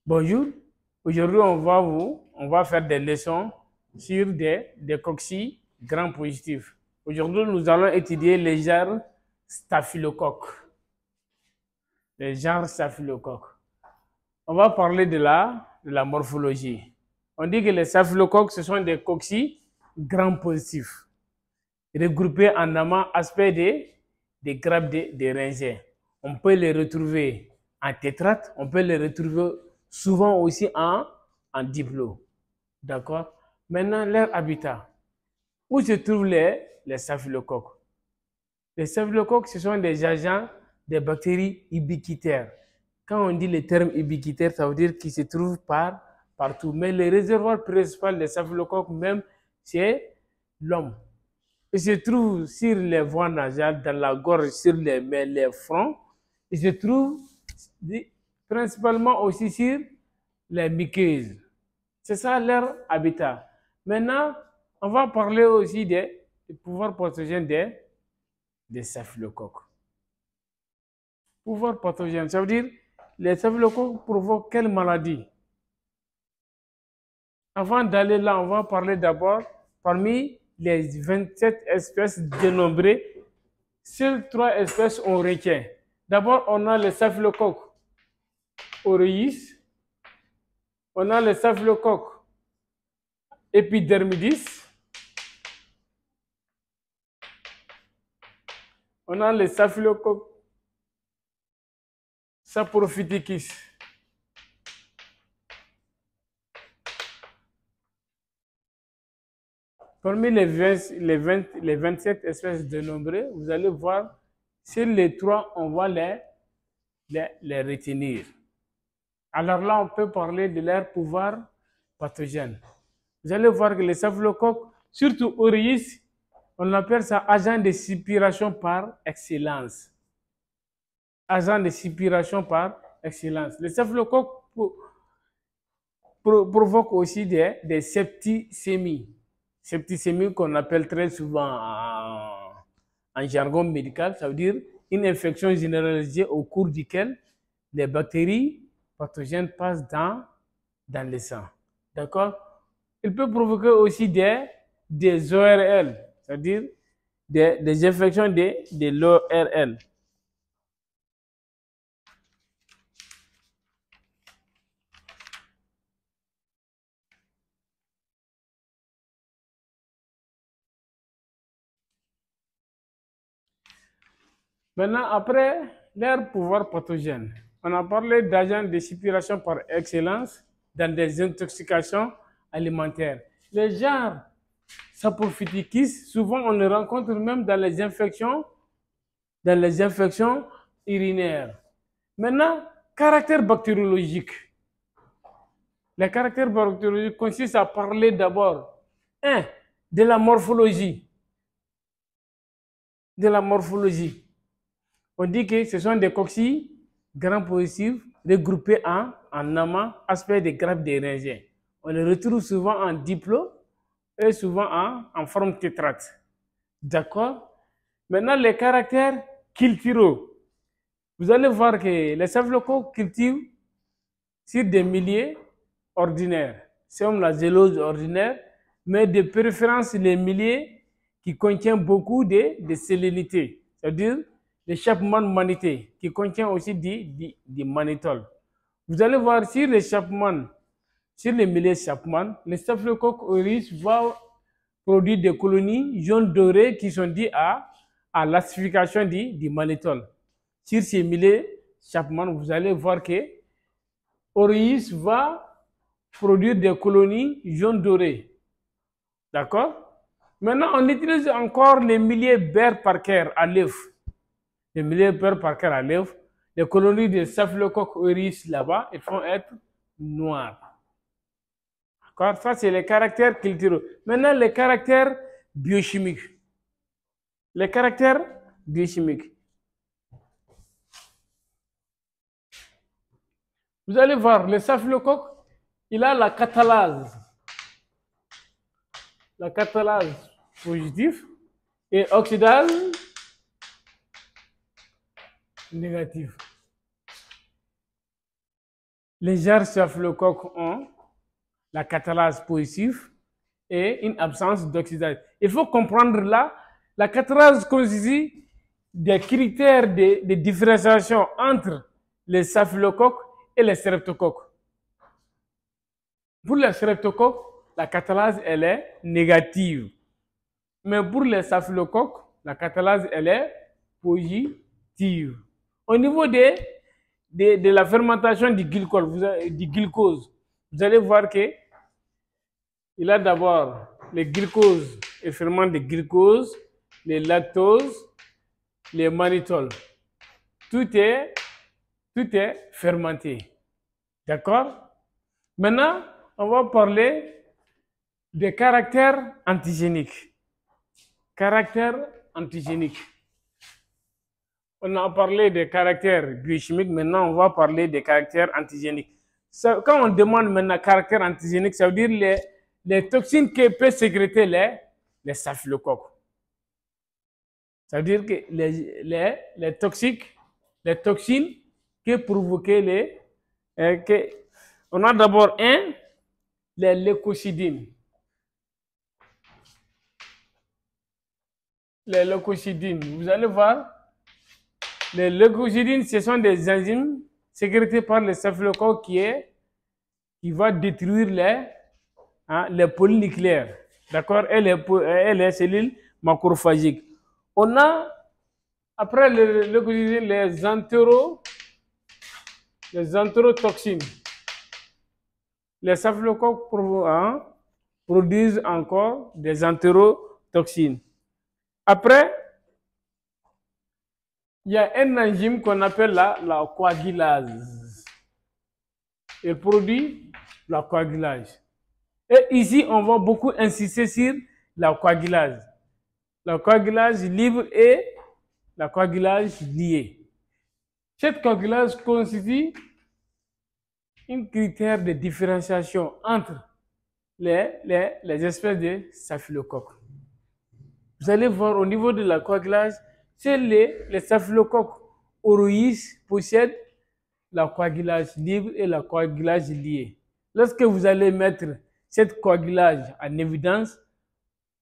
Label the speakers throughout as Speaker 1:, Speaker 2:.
Speaker 1: Bonjour, aujourd'hui on va faire des leçons sur des coccis gram positifs. Aujourd'hui nous allons étudier les genres staphylocoques. Les genres staphylocoques. On va parler de la morphologie. On dit que les staphylocoques ce sont des coccis gram positifs, regroupés en amont aspect des grappes des raisin. On peut les retrouver en tétrate, on peut les retrouver souvent aussi en diplo. D'accord? Maintenant, leur habitat. Où se trouvent les staphylocoques? Les staphylocoques, ce sont des agents, des bactéries ubiquitaires. Quand on dit le terme ubiquitaire, ça veut dire qu'ils se trouvent partout. Mais le réservoir principal des staphylocoques, même, c'est l'homme. Il se trouve sur les voies nasales, dans la gorge, sur les mains, les fronts. Il se trouve principalement aussi sur les muqueuses. C'est ça leur habitat. Maintenant, on va parler aussi des pouvoirs pathogènes des staphylocoques. Pouvoirs pathogènes, ça veut dire les staphylocoques provoquent quelle maladie? Avant d'aller là, on va parler d'abord parmi les 27 espèces dénombrées. Seules 3 espèces on retient. D'abord, on a le staphylocoque aureus, on a le staphylocoque epidermidis, on a le staphylocoque saprophyticus. Parmi les 27 espèces dénombrées, vous allez voir, sur les 3, on va les retenir. Alors là, on peut parler de leur pouvoir pathogène. Vous allez voir que les staphylocoques, surtout aureus, on appelle ça agent de suppuration par excellence. Agent de suppuration par excellence. Les staphylocoques provoquent aussi des septicémies. Septicémie qu'on appelle très souvent en jargon médical, ça veut dire une infection généralisée au cours duquel les bactéries pathogènes passent dans le sang. D'accord? Il peut provoquer aussi des ORL, c'est-à-dire des infections de l'ORL. Maintenant, après leur pouvoir pathogène, on a parlé d'agents de suppuration par excellence dans des intoxications alimentaires. Les genres saprophyticus, souvent on les rencontre même dans les infections urinaires. Maintenant, caractère bactériologique. Les caractères bactériologiques consistent à parler d'abord, de la morphologie. De la morphologie. On dit que ce sont des coccis gram positifs regroupés en amont, aspect des grappes des raisins. On les retrouve souvent en diplo et souvent en forme tétrate. D'accord? Maintenant, les caractères culturaux. Vous allez voir que les staphylocoques cultivent sur des milieux ordinaires, c'est comme la zélose ordinaire, mais de préférence les milieux qui contiennent beaucoup de sélénité, c'est-à-dire le Chapman manité, qui contient aussi du mannitol. Vous allez voir sur les Chapman, sur les milieux Chapman, les staphylocoques aureus vont produire des colonies jaunes dorées qui sont dues à l'acidification du mannitol. Sur ces milieux Chapman, vous allez voir que aureus va produire des colonies jaunes dorées. D'accord? Maintenant, on utilise encore les milieux Baer Parker à l'œuf. Les milieux Baer Parker à l'œuf, les colonies de staphylocoques aureus là-bas, ils vont être noires. D'accord? Ça, c'est les caractères culturels. Maintenant, les caractères biochimiques. Les caractères biochimiques. Vous allez voir, le staphylocoque, il a la catalase. La catalase positive et oxydase négative. Les genres staphylocoques ont la catalase positive et une absence d'oxydation. Il faut comprendre là, la catalase constitue des critères de différenciation entre les staphylocoques et les streptocoques. Pour les streptocoques, la catalase, elle est négative. Mais pour les staphylocoques, la catalase, elle est positive. Au niveau de la fermentation du glucose, vous allez voir que il a d'abord les glucoses, le ferment de glucose, les lactoses, les mannitol. Tout est fermenté. D'accord? Maintenant, on va parler des caractères antigéniques. Caractères antigéniques. On a parlé des caractères biochimiques, maintenant on va parler des caractères antigéniques. Quand on demande maintenant caractères antigéniques, ça veut dire les toxines que peut sécréter les staphylocoques. Ça veut dire que les toxines que provoquer on a d'abord les leucocidines. Les leucocidines, vous allez voir, les leucocidines, ce sont des enzymes sécrétées par les staphylocoques qui va détruire les polynucléaires, d'accord, et les cellules macrophagiques. On a, après les leucocidines, les entérotoxines. Les staphylocoques produisent encore des entérotoxines. Après, il y a un enzyme qu'on appelle la coagulase. Il produit la coagulase. Et ici, on va beaucoup insister sur la coagulase. La coagulase libre et la coagulase liée. Cette coagulase constitue un critère de différenciation entre les espèces de staphylocoques. Vous allez voir au niveau de la coagulase, les staphylocoques aureus possèdent la coagulase libre et la coagulase liée. Lorsque vous allez mettre cette coagulase en évidence,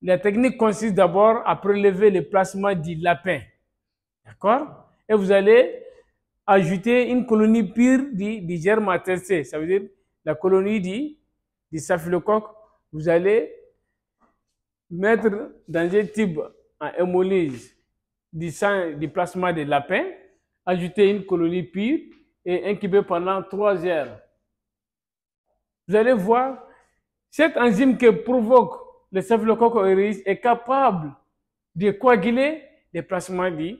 Speaker 1: la technique consiste d'abord à prélever le plasma du lapin. D'accord? Et vous allez ajouter une colonie pure du germe attesté. Ça veut dire la colonie du staphylocoque. Vous allez mettre dans un tube en hémolyse du plasma de lapin, ajouter une colonie pure et incuber pendant 3 heures. Vous allez voir, cette enzyme qui provoque le staphylocoque aureus est capable de coaguler les plasmas du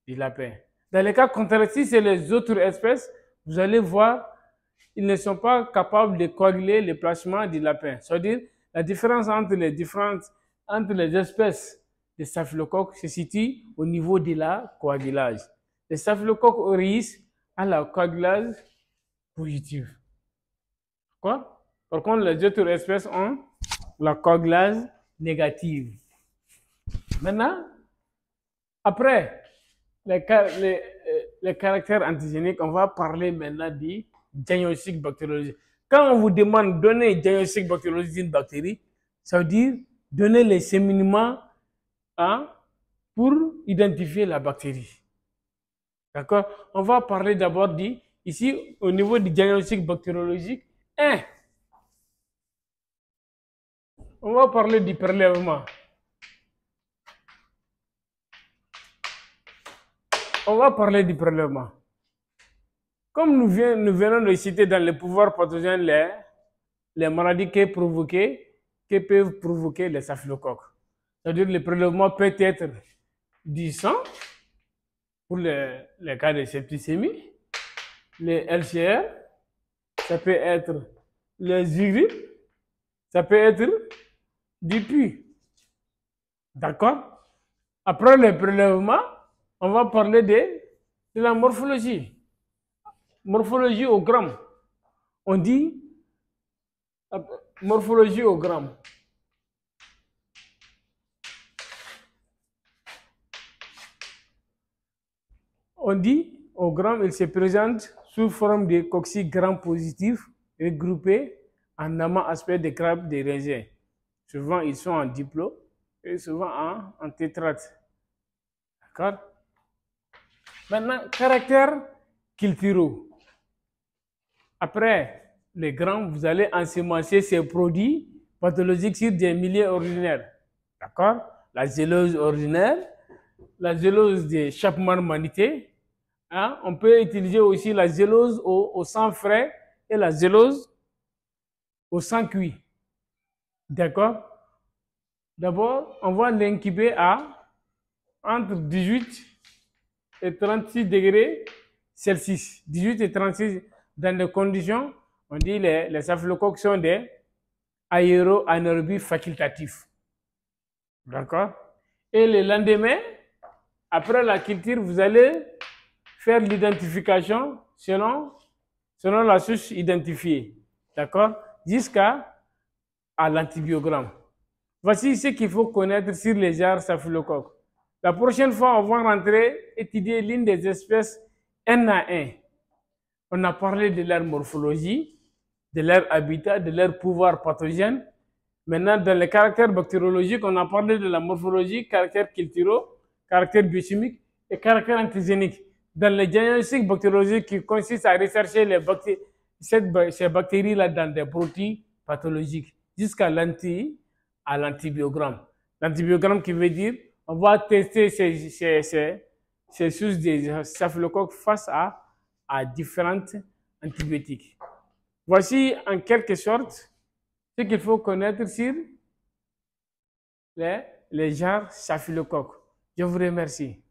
Speaker 1: lapin. Dans les cas contraires, si c'est les autres espèces, vous allez voir, ils ne sont pas capables de coaguler les plasmas du lapin. C'est-à-dire, la différence entre les espèces de staphylocoques se situe au niveau de la coagulase. Les staphylocoques aureus ont la coagulase positive. Quoi? Par contre, les autres espèces ont la coagulase négative. Maintenant, après les caractères antigéniques, on va parler maintenant du diagnostic bactériologique. Quand on vous demande de donner un diagnostic bactériologique d'une bactérie, ça veut dire donner les cheminements pour identifier la bactérie. D'accord? On va parler d'abord ici, au niveau du diagnostic bactériologique, on va parler du prélèvement. On va parler du prélèvement. Comme nous venons de citer dans les pouvoirs pathogènes les maladies que peuvent provoquer les staphylocoques. C'est-à-dire le prélèvement peut être du sang, pour les cas de septicémie, les LCR, ça peut être les urines, ça peut être du pus. D'accord? Après le prélèvement, on va parler de la morphologie. Morphologie au gramme. On dit morphologie au gramme. On dit au gramme, il se présente sous forme de cocci gram-positifs regroupés en amont aspect des grappes des raisins. Souvent, ils sont en diplo et souvent en tétrate. D'accord? Maintenant, caractères culturaux. Après les grands, vous allez ensemencer ces produits pathologiques sur des milieux ordinaires. D'accord? La zélose ordinaire, la zélose de Chapman-Manité. Hein? On peut utiliser aussi la zélose au sang frais et la zélose au sang cuit. D'accord? D'abord, on va l'incuber à entre 18 et 36 degrés Celsius. 18 et 36 dans des conditions, on dit les staphylocoques sont des aéro-anaérobies facultatifs. D'accord? Et le lendemain, après la culture, vous allez faire l'identification selon la source identifiée. D'accord? Jusqu'à l'antibiogramme. Voici ce qu'il faut connaître sur les genres staphylocoques. La prochaine fois, on va rentrer étudier l'une des espèces un à un. On a parlé de leur morphologie, de leur habitat, de leur pouvoir pathogène. Maintenant, dans les caractères bactériologiques, on a parlé de la morphologie, caractères culturaux, caractères biochimiques et caractères antigéniques. Dans les diagnostics bactériologiques qui consistent à rechercher ces bactéries-là dans des produits pathologiques jusqu'à l'antibiogramme. L'antibiogramme qui veut dire on va tester ces sources de staphylocoques face à différentes antibiotiques. Voici en quelque sorte ce qu'il faut connaître sur les genres staphylocoques. Je vous remercie.